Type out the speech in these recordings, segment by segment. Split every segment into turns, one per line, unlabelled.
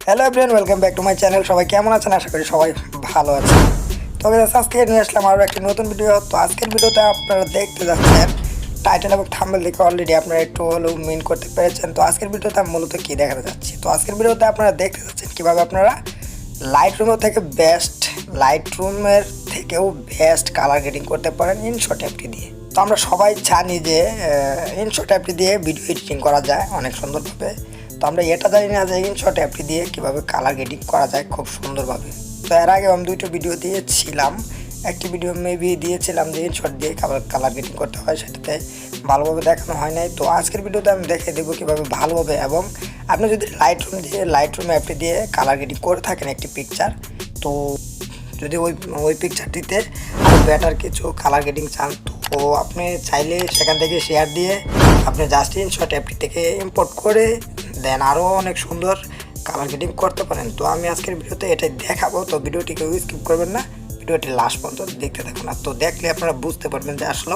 Hello everyone, welcome back to my channel. সবাই কেমন আছেন? আশা করি সবাই ভালো আছেন। তো আজকে নিয়ে আসলাম আরও একটি নতুন ভিডিও। তো আজকের ভিডিওতে আপনারা দেখতে যাচ্ছেন টাইটেল এবং থাম্বনেল দেখে অলরেডি আপনারা একটু হলেও মিন করতে পেরেছেন। তো আজকের ভিডিওতে আমি মূলত কী দেখাতে যাচ্ছি, তো আজকের ভিডিওতে আপনারা দেখতে যাচ্ছেন কীভাবে আপনারা লাইটরুমের থেকেও বেস্ট কালার গ্রেডিং করতে পারেন ইনশট অ্যাপটি দিয়ে। তো আমরা সবাই জানি যে ইনশট অ্যাপটি দিয়ে ভিডিও এডিটিং করা যায় অনেক সুন্দরভাবে। তো আমরা এটা জানি না যে ইনশট অ্যাপটি দিয়ে কীভাবে কালার গ্রেডিং করা যায় খুব সুন্দরভাবে। তো এর আগে আমি দুইটা ভিডিও দিয়েছিলাম, একটি ভিডিও মেবি দিয়েছিলাম যে ইনশট দিয়ে কালার গ্রেডিং করতে হয়, সেটাতে ভালোভাবে দেখানো হয় নাই। তো আজকের ভিডিওতে আমি দেখিয়ে দেবো কীভাবে ভালোভাবে, এবং আপনি যদি লাইটরুম অ্যাপটি দিয়ে কালার গ্রেডিং করে থাকেন একটি পিকচার, তো যদি ওই পিকচারটিতে আরও বেটার কিছু কালার গ্রেডিং চান, তো আপনি চাইলে সেখান থেকে শেয়ার দিয়ে আপনি জাস্ট ইনশট অ্যাপটি থেকে ইম্পোর্ট করে দেন আরও অনেক সুন্দর কালার গ্রেডিং করতে পারেন। তো আমি আজকের ভিডিওতে এটাই দেখাবো। তো ভিডিওটিকে স্কিপ করবেন না, ভিডিওটি লাস্ট পর্যন্ত দেখতে থাকুন। না তো দেখলে আপনারা বুঝতে পারবেন যে আসলে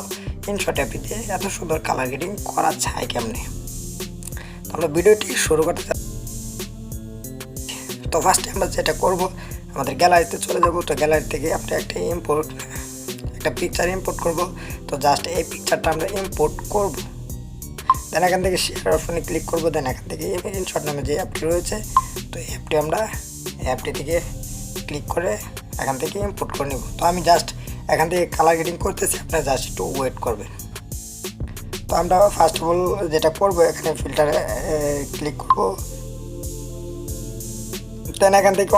ইনশট অ্যাপটি দিয়ে এত সুন্দর কালার গ্রেডিং করা যায় কেমনে। তো আমরা ভিডিওটি শুরু করতে চাই। তো ফার্স্টে আমরা যেটা করবো, আমাদের গ্যালারিতে চলে যাবো। তো গ্যালারি থেকে আপনি একটা পিকচার ইম্পোর্ট করব। তো জাস্ট এই পিকচারটা আমরা ইম্পোর্ট করব, দেন এখান থেকে শেয়ার অপশনে ক্লিক করব। দেন এখান থেকে ইনশট নামে যে অ্যাপটি রয়েছে, তো এই অ্যাপটি থেকে ক্লিক করে এখান থেকে ইম্পোর্ট করে নেব। তো আমি জাস্ট এখান থেকে কালার গ্রেডিং করতেছি, আপনারা জাস্ট একটু ওয়েট করবেন। তো আমরা ফার্স্ট অফ অল যেটা করব, এখানে ফিল্টারে ক্লিক করব। দেন এখান থেকে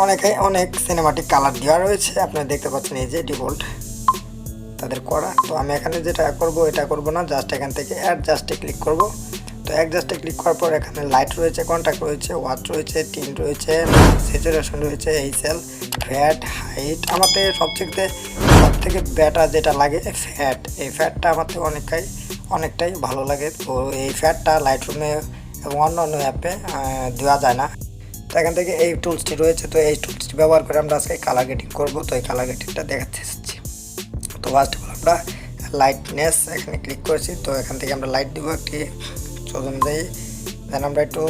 অনেক সিনেমাটিক কালার দেওয়া রয়েছে, আপনারা দেখতে পাচ্ছেন এই যে ডিফল্ট তাদের করা। তো আমি এখানে যেটা করব, এটা করব না, জাস্ট এখান থেকে অ্যাডজাস্টে ক্লিক করব। তো অ্যাডজাস্টে ক্লিক করার পর এখানে লাইট রয়েছে, কন্ট্রাক্ট রয়েছে, ওয়াচ রয়েছে, টিন রয়েছে, স্যাচুরেশন রয়েছে, এইচএল, ফ্যাট, হাইট। আমাদের সব থেকে বেটার যেটা লাগে ফ্যাট, এই ফ্যাটটা আমাদের অনেকটাই ভালো লাগে। তো এই ফ্যাটটা লাইটরুমে এবং অন্যান্য অ্যাপে দেওয়া যায় না। তো এখান থেকে এই টুলসটি রয়েছে, তো এই টুলসটি ব্যবহার করে আমরা আজকে কালার গ্রেডিং করবো। তো এই কালার গ্রেডিংটা দেখাতে এসেছি। তো ফার্স্ট অফ অল আমরা লাইটনেস এখানে ক্লিক করেছি। তো এখান থেকে আমরা লাইট দেবো একটি অনুযায়ী। দেন আমরা একটু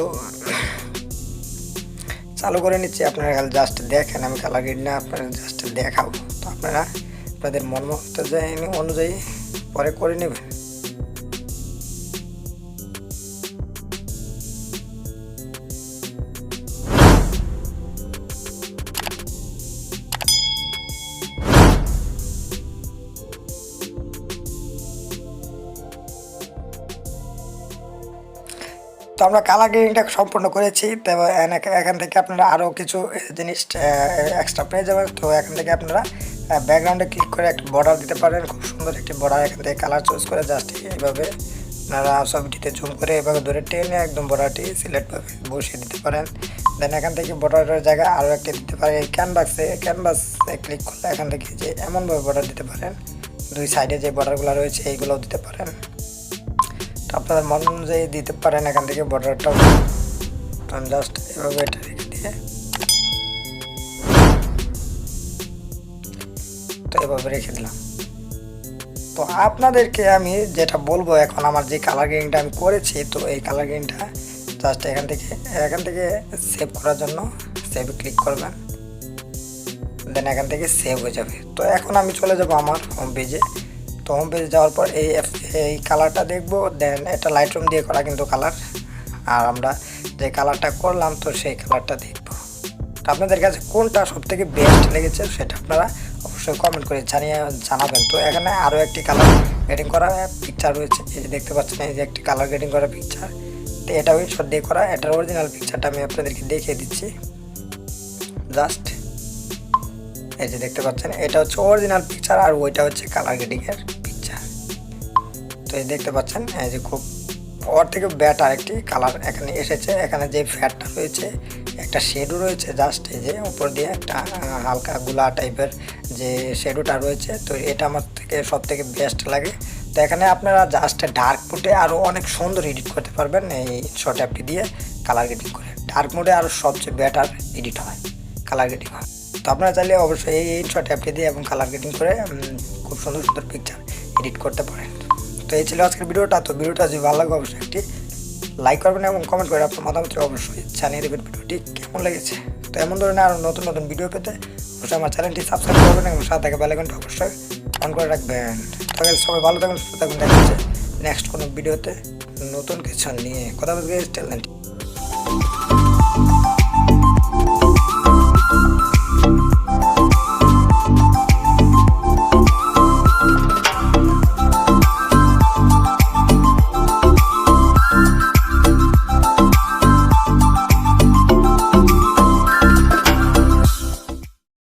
চালু করে নিচ্ছি, আপনারা জাস্ট দেখেন, আমি কালার গ্রেডিং আপনারা জাস্ট দেখাবো। তো আপনারা আপনাদের মন মতো অনুযায়ী পরে করে নেবেন। তো আমরা কালার গ্রেডিংটা সম্পূর্ণ করেছি। তো এখান থেকে আপনারা আরও কিছু জিনিস এক্সট্রা পেয়ে যাবেন। তো এখান থেকে আপনারা ব্যাকগ্রাউন্ডে ক্লিক করে একটা বর্ডার দিতে পারেন, খুব সুন্দর একটি বর্ডার। এখান থেকে কালার চুজ করে জাস্ট এইভাবে আপনারা ছবিটিতে জুম করে এভাবে ধরে টেনে একদম বর্ডারটি সিলেক্টভাবে বসিয়ে দিতে পারেন। দেন এখান থেকে বর্ডারের জায়গায় আরও একটা দিতে পারেন। এই ক্যানভাসে ক্লিক করলে এখান থেকে যে এমনভাবে বর্ডার দিতে পারেন, দুই সাইডে যে বর্ডারগুলো রয়েছে এইগুলোও দিতে পারেন। আপনাদের মন অনুযায়ী দিতে পারেন এখান থেকে বর্ডারটাও। আমি জাস্ট এভাবে এটা রেখে দিয়ে, তো এভাবে রেখে দিলাম। তো আপনাদেরকে আমি যেটা বলবো এখন, আমার যে কালার গ্রেডিংটা আমি করেছি, তো এই কালার গ্রেডিংটা জাস্ট এখান থেকে সেভ করার জন্য সেভে ক্লিক করবেন। দেন এখান থেকে সেভ হয়ে যাবে। তো এখন আমি চলে যাব আমার হোম পেজে। তো হোম পেজে যাওয়ার পর এই কালারটা দেখবো। দেন এটা লাইটরুম দিয়ে করা কিন্তু কালার, আর আমরা যে কালারটা করলাম তো সেই কালারটা দেখবো। তো আপনাদের কাছে কোনটা সবথেকে বেস্ট লেগেছে সেটা আপনারা অবশ্যই কমেন্ট করে জানাবেন। তো এখানে আরও একটি কালার গ্রেডিং করা পিকচার রয়েছে, এই যে দেখতে পাচ্ছেন, এই যে একটি কালার গ্রেডিং করা পিকচার। তো এটাও ইনশট দিয়ে করা, এটার অরিজিনাল পিকচারটা আমি আপনাদেরকে দেখিয়ে দিচ্ছি। জাস্ট এই যে দেখতে পাচ্ছেন, এটা হচ্ছে অরিজিনাল পিকচার, আর ওইটা হচ্ছে কালার গ্রেডিংয়ের পিকচার। তো এই দেখতে পাচ্ছেন, এই যে খুব ওর থেকে বেটার একটি কালার এখানে এসেছে। এখানে যে ফ্যাটটা রয়েছে, একটা শেডো রয়েছে, জাস্ট এই যে উপর দিয়ে একটা হালকা গুলা টাইপের যে শেডোটা রয়েছে, তো এটা আমার সব থেকে বেস্ট লাগে। তো এখানে আপনারা জাস্ট ডার্ক মোডে আরও অনেক সুন্দর এডিট করতে পারবেন এই শর্ট অ্যাপটি দিয়ে কালার গ্রেডিং করে। ডার্ক মোডে আরও সবচেয়ে বেটার এডিট হয়, কালার গ্রেডিং হয়। তো আপনারা চাইলে অবশ্যই এই ইনশট অ্যাপটি দিয়ে এবং কালার গ্রেডিং করে খুব সুন্দর পিকচার এডিট করতে পারেন। তো এই ছিল আজকের ভিডিওটা। তো ভিডিওটা যদি ভালো লাগে অবশ্যই একটি লাইক করবেন এবং কমেন্ট করে আপনার মতামত অবশ্যই জানিয়ে দেবেন ভিডিওটি কেমন লেগেছে। তো এমন ধরনের আরও নতুন নতুন ভিডিও পেতে অবশ্যই আমার চ্যানেলটি সাবস্ক্রাইব করবেন এবং সাথে থাকা বেল আইকনটি অবশ্যই অন করে রাখবেন। তাহলে সবাই ভালো থাকবেন, সুস্থ থাকবেন। দেখা হচ্ছে নেক্সট কোনো ভিডিওতে নতুন কিছু নিয়ে কথা বলতে।